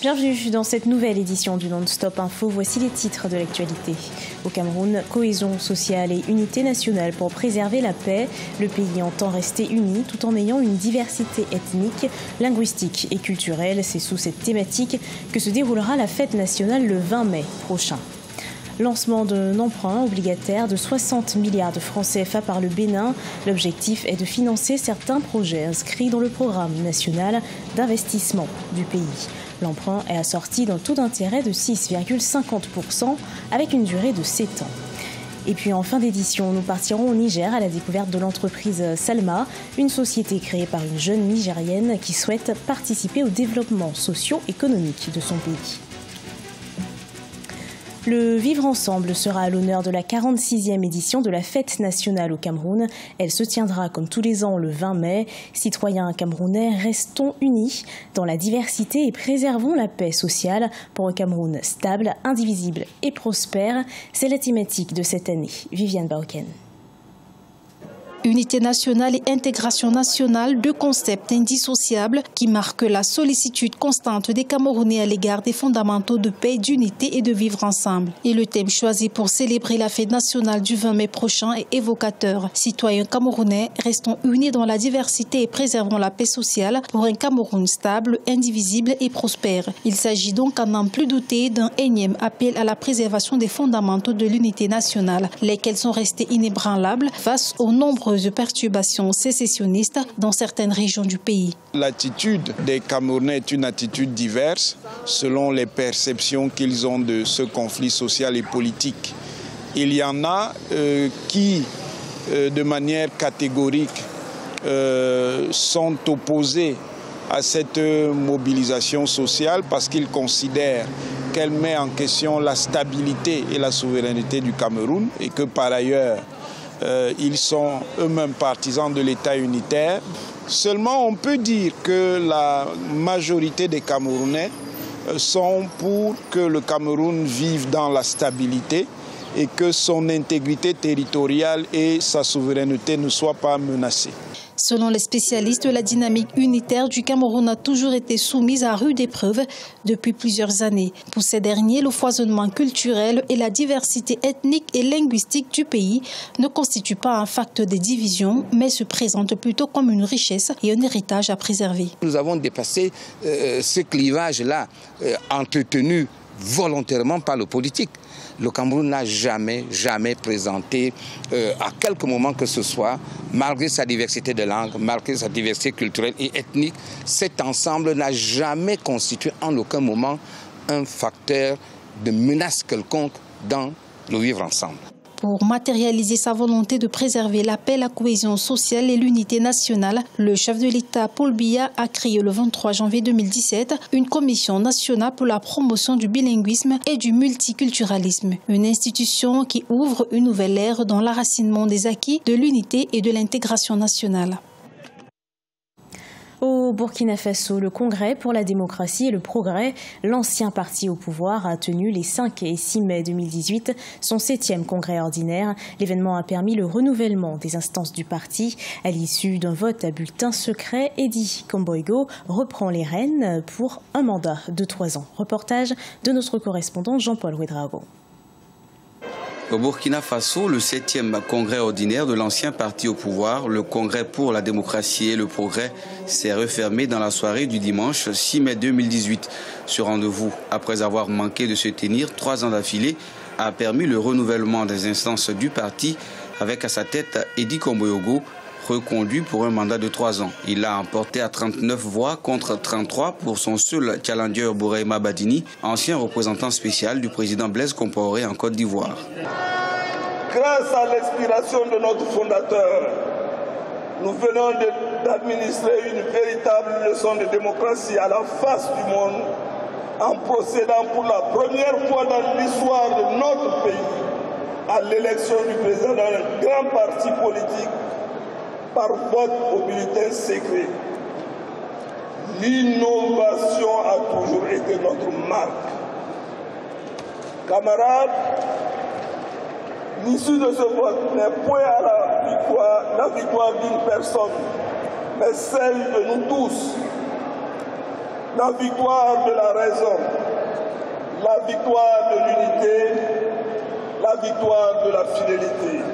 Bienvenue dans cette nouvelle édition du Non-Stop Info. Voici les titres de l'actualité. Au Cameroun, cohésion sociale et unité nationale pour préserver la paix. Le pays entend rester uni tout en ayant une diversité ethnique, linguistique et culturelle. C'est sous cette thématique que se déroulera la fête nationale le 20 mai prochain. Lancement d'un emprunt obligataire de 60 milliards de francs CFA par le Bénin. L'objectif est de financer certains projets inscrits dans le programme national d'investissement du pays. L'emprunt est assorti d'un taux d'intérêt de 6,50% avec une durée de 7 ans. Et puis en fin d'édition, nous partirons au Niger à la découverte de l'entreprise Salma, une société créée par une jeune Nigérienne qui souhaite participer au développement socio-économique de son pays. Le Vivre Ensemble sera à l'honneur de la 46e édition de la Fête nationale au Cameroun. Elle se tiendra comme tous les ans le 20 mai. Citoyens camerounais, restons unis dans la diversité et préservons la paix sociale pour un Cameroun stable, indivisible et prospère. C'est la thématique de cette année. Viviane Bauken. Unité nationale et intégration nationale, deux concepts indissociables qui marquent la sollicitude constante des Camerounais à l'égard des fondamentaux de paix, d'unité et de vivre ensemble. Et le thème choisi pour célébrer la fête nationale du 20 mai prochain est évocateur. Citoyens camerounais, restons unis dans la diversité et préservons la paix sociale pour un Cameroun stable, indivisible et prospère. Il s'agit donc, à n'en plus douter, d'un énième appel à la préservation des fondamentaux de l'unité nationale, lesquels sont restés inébranlables face aux nombreux perturbations sécessionnistes dans certaines régions du pays. L'attitude des Camerounais est une attitude diverse selon les perceptions qu'ils ont de ce conflit social et politique. Il y en a qui, de manière catégorique, sont opposés à cette mobilisation sociale parce qu'ils considèrent qu'elle met en question la stabilité et la souveraineté du Cameroun et que par ailleurs, ils sont eux-mêmes partisans de l'État unitaire. Seulement, on peut dire que la majorité des Camerounais sont pour que le Cameroun vive dans la stabilité et que son intégrité territoriale et sa souveraineté ne soient pas menacées. Selon les spécialistes, la dynamique unitaire du Cameroun a toujours été soumise à rude épreuve depuis plusieurs années. Pour ces derniers, le foisonnement culturel et la diversité ethnique et linguistique du pays ne constituent pas un facteur de division, mais se présentent plutôt comme une richesse et un héritage à préserver. Nous avons dépassé ce clivage-là, entretenu volontairement par le politique. Le Cameroun n'a jamais présenté, à quelque moment que ce soit, malgré sa diversité de langues, malgré sa diversité culturelle et ethnique, cet ensemble n'a jamais constitué en aucun moment un facteur de menace quelconque dans le vivre ensemble. Pour matérialiser sa volonté de préserver la paix, la cohésion sociale et l'unité nationale, le chef de l'État, Paul Biya, a créé le 23 janvier 2017 une commission nationale pour la promotion du bilinguisme et du multiculturalisme. Une institution qui ouvre une nouvelle ère dans l'enracinement des acquis de l'unité et de l'intégration nationale. Au Burkina Faso, le Congrès pour la démocratie et le progrès, l'ancien parti au pouvoir, a tenu les 5 et 6 mai 2018 son 7e congrès ordinaire. L'événement a permis le renouvellement des instances du parti. À l'issue d'un vote à bulletin secret, Eddy Komboigo reprend les rênes pour un mandat de 3 ans. Reportage de notre correspondant Jean-Paul Ouedraogo. Au Burkina Faso, le 7e congrès ordinaire de l'ancien parti au pouvoir, le Congrès pour la démocratie et le progrès, s'est refermé dans la soirée du dimanche 6 mai 2018. Ce rendez-vous, après avoir manqué de se tenir 3 ans d'affilée, a permis le renouvellement des instances du parti avec à sa tête Eddy Komboigo, reconduit pour un mandat de 3 ans. Il l'a emporté à 39 voix contre 33 pour son seul challenger Bourema Badini, ancien représentant spécial du président Blaise Compaoré en Côte d'Ivoire. Grâce à l'inspiration de notre fondateur, nous venons d'administrer une véritable leçon de démocratie à la face du monde en procédant pour la première fois dans l'histoire de notre pays à l'élection du président d'un grand parti politique par vote au bulletin secret. L'innovation a toujours été notre marque. Camarades, l'issue de ce vote n'est point à la victoire d'une personne, mais celle de nous tous. la victoire de la raison, la victoire de l'unité, la victoire de la fidélité.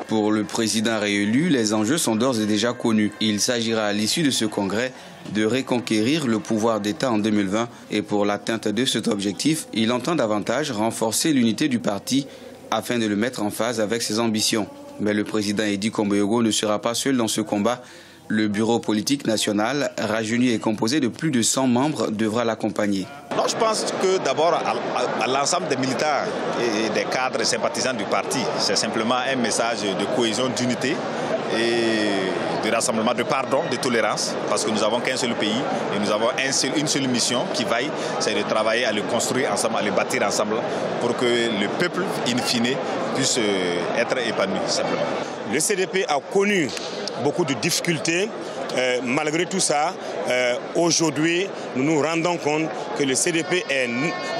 Pour le président réélu, les enjeux sont d'ores et déjà connus. Il s'agira à l'issue de ce congrès de reconquérir le pouvoir d'État en 2020 et pour l'atteinte de cet objectif, il entend davantage renforcer l'unité du parti afin de le mettre en phase avec ses ambitions. Mais le président Edi Komboyogo ne sera pas seul dans ce combat. Le bureau politique national, rajeuni et composé de plus de 100 membres, devra l'accompagner. Non, je pense que d'abord à l'ensemble des militants et des cadres sympathisants du parti, c'est simplement un message de cohésion, d'unité et de rassemblement, de pardon, de tolérance, parce que nous n'avons qu'un seul pays et nous avons une seule mission qui vaille, c'est de travailler à le construire ensemble, à le bâtir ensemble pour que le peuple, in fine, puisse être épanoui, simplement. Le CDP a connu beaucoup de difficultés. Malgré tout ça, aujourd'hui, nous nous rendons compte que le CDP est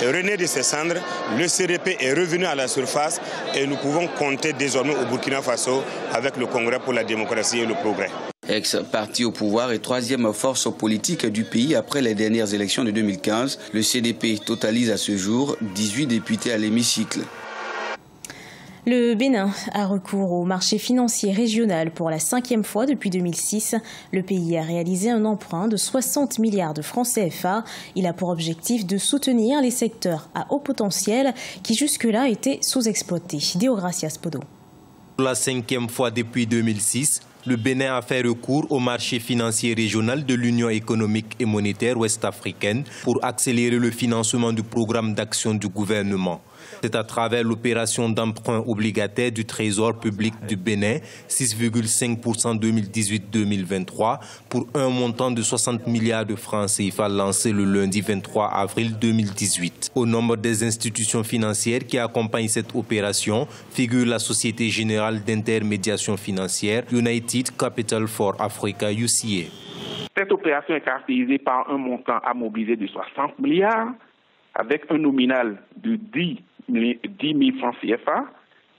rené de ses cendres, le CDP est revenu à la surface et nous pouvons compter désormais au Burkina Faso avec le Congrès pour la démocratie et le progrès. Ex-parti au pouvoir et troisième force politique du pays après les dernières élections de 2015, le CDP totalise à ce jour 18 députés à l'hémicycle. Le Bénin a recours au marché financier régional pour la 5e fois depuis 2006. Le pays a réalisé un emprunt de 60 milliards de francs CFA. Il a pour objectif de soutenir les secteurs à haut potentiel qui jusque-là étaient sous-exploités. Deogracias Podo. Pour la 5e fois depuis 2006, le Bénin a fait recours au marché financier régional de l'Union économique et monétaire ouest-africaine pour accélérer le financement du programme d'action du gouvernement. C'est à travers l'opération d'emprunt obligataire du Trésor public du Bénin, 6,5% 2018-2023, pour un montant de 60 milliards de francs CFA lancé le lundi 23 avril 2018. Au nombre des institutions financières qui accompagnent cette opération figure la Société Générale d'Intermédiation Financière United Capital for Africa UCA. Cette opération est caractérisée par un montant à mobiliser de 60 milliards avec un nominal de 10 000 francs CFA,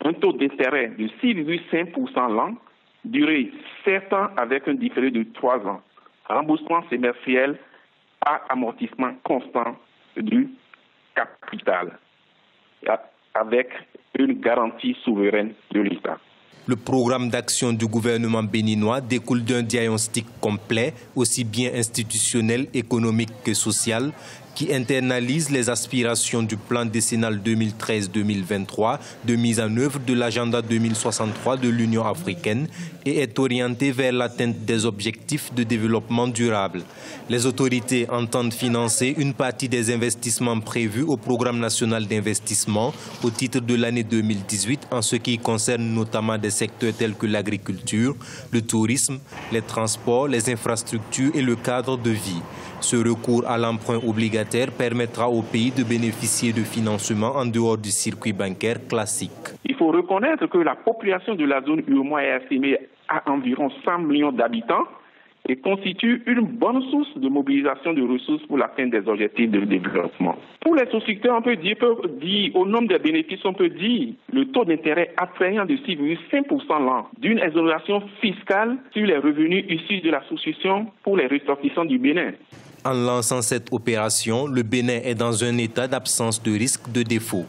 un taux d'intérêt de 6,5% l'an, durée 7 ans avec un différé de 3 ans, remboursement semestriel à amortissement constant du capital, avec une garantie souveraine de l'État. Le programme d'action du gouvernement béninois découle d'un diagnostic complet, aussi bien institutionnel, économique que social, qui internalise les aspirations du plan décennal 2013-2023 de mise en œuvre de l'agenda 2063 de l'Union africaine et est orienté vers l'atteinte des objectifs de développement durable. Les autorités entendent financer une partie des investissements prévus au programme national d'investissement au titre de l'année 2018 en ce qui concerne notamment des secteurs tels que l'agriculture, le tourisme, les transports, les infrastructures et le cadre de vie. Ce recours à l'emprunt obligataire permettra au pays de bénéficier de financements en dehors du circuit bancaire classique. Il faut reconnaître que la population de la zone UEMOA est estimée à environ 100 millions d'habitants et constitue une bonne source de mobilisation de ressources pour l'atteinte des objectifs de développement. Pour les souscripteurs, on peut dire, au nombre des bénéfices, on peut dire le taux d'intérêt attrayant de 6,5% l'an, d'une exonération fiscale sur les revenus issus de la souscription pour les ressortissants du Bénin. En lançant cette opération, le Bénin est dans un état d'absence de risque de défaut.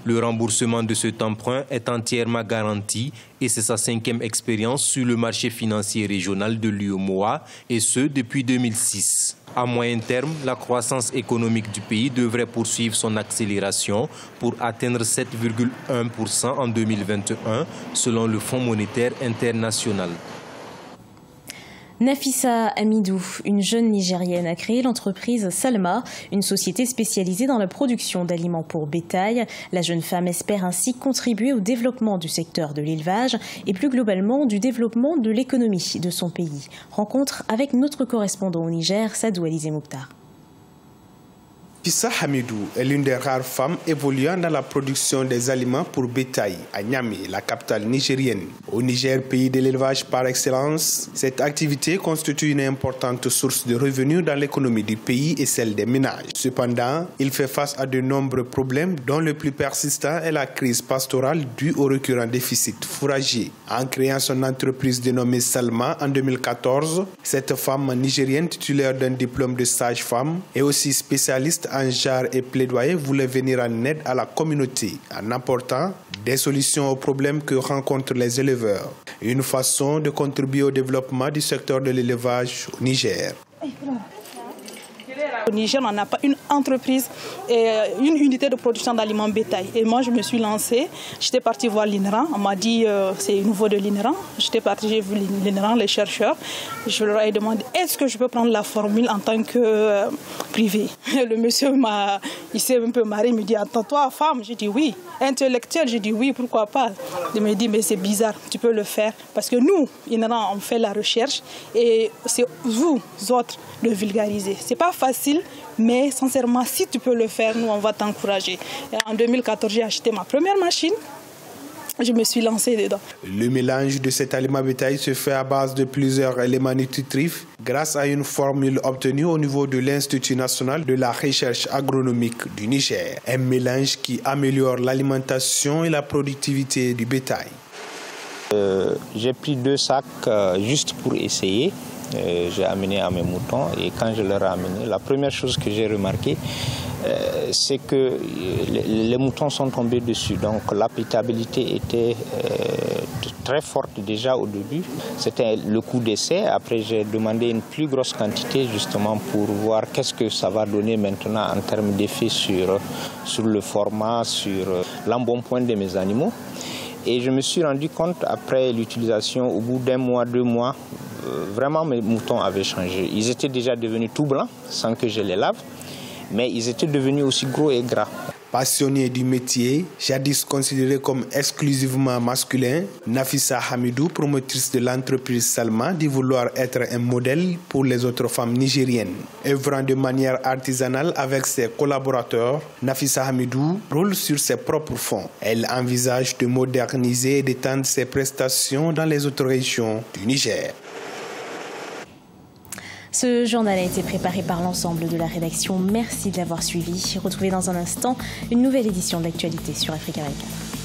Le remboursement de cet emprunt est entièrement garanti et c'est sa 5e expérience sur le marché financier régional de l'UEMOA et ce depuis 2006. À moyen terme, la croissance économique du pays devrait poursuivre son accélération pour atteindre 7,1% en 2021 selon le Fonds monétaire international. Nafissa Amidou, une jeune Nigérienne, a créé l'entreprise Salma, une société spécialisée dans la production d'aliments pour bétail. La jeune femme espère ainsi contribuer au développement du secteur de l'élevage et plus globalement du développement de l'économie de son pays. Rencontre avec notre correspondant au Niger, Sadou Alizé Mokhtar. Nafissa Hamidou est l'une des rares femmes évoluant dans la production des aliments pour bétail à Niamey, la capitale nigérienne. Au Niger, pays de l'élevage par excellence, cette activité constitue une importante source de revenus dans l'économie du pays et celle des ménages. Cependant, il fait face à de nombreux problèmes dont le plus persistant est la crise pastorale due au récurrent déficit fourragier. En créant son entreprise dénommée Salma en 2014, cette femme nigérienne titulaire d'un diplôme de sage-femme et aussi spécialiste en jarre et plaidoyer voulait venir en aide à la communauté en apportant des solutions aux problèmes que rencontrent les éleveurs. Une façon de contribuer au développement du secteur de l'élevage au Niger. Au Niger, on n'a pas une entreprise et une unité de production d'aliments bétail. Et moi, je me suis lancée. J'étais partie voir l'INRA. On m'a dit c'est nouveau de l'INRA. J'étais partie, j'ai vu l'INRA, les chercheurs. Je leur ai demandé est-ce que je peux prendre la formule en tant que privé. Le monsieur il s'est un peu marré. Il me dit attends, toi, femme. J'ai dit oui. Intellectuel, j'ai dit oui, pourquoi pas. Il me dit mais c'est bizarre, tu peux le faire. Parce que nous, INRA, on fait la recherche et c'est vous autres de vulgariser. C'est pas facile. Mais sincèrement, si tu peux le faire, nous, on va t'encourager. En 2014, j'ai acheté ma première machine. Je me suis lancée dedans. Le mélange de cet aliment bétail se fait à base de plusieurs éléments nutritifs grâce à une formule obtenue au niveau de l'Institut national de la recherche agronomique du Niger. Un mélange qui améliore l'alimentation et la productivité du bétail. J'ai pris 2 sacs juste pour essayer. J'ai amené à mes moutons et quand je leur ai amené, la première chose que j'ai remarqué, c'est que les moutons sont tombés dessus. Donc l'appétabilité était très forte déjà au début. C'était le coup d'essai. Après, j'ai demandé une plus grosse quantité justement pour voir qu'est-ce que ça va donner maintenant en termes d'effet sur le format, sur l'embonpoint de mes animaux. Et je me suis rendu compte après l'utilisation, au bout d'1 mois, 2 mois, vraiment mes moutons avaient changé. Ils étaient déjà devenus tout blancs sans que je les lave, mais ils étaient devenus aussi gros et gras. Passionnée du métier, jadis considérée comme exclusivement masculin, Nafissa Hamidou, promotrice de l'entreprise Salma, dit vouloir être un modèle pour les autres femmes nigériennes. Œuvrant de manière artisanale avec ses collaborateurs, Nafissa Hamidou roule sur ses propres fonds. Elle envisage de moderniser et d'étendre ses prestations dans les autres régions du Niger. Ce journal a été préparé par l'ensemble de la rédaction. Merci de l'avoir suivi. Retrouvez dans un instant une nouvelle édition de l'actualité sur Africa 24.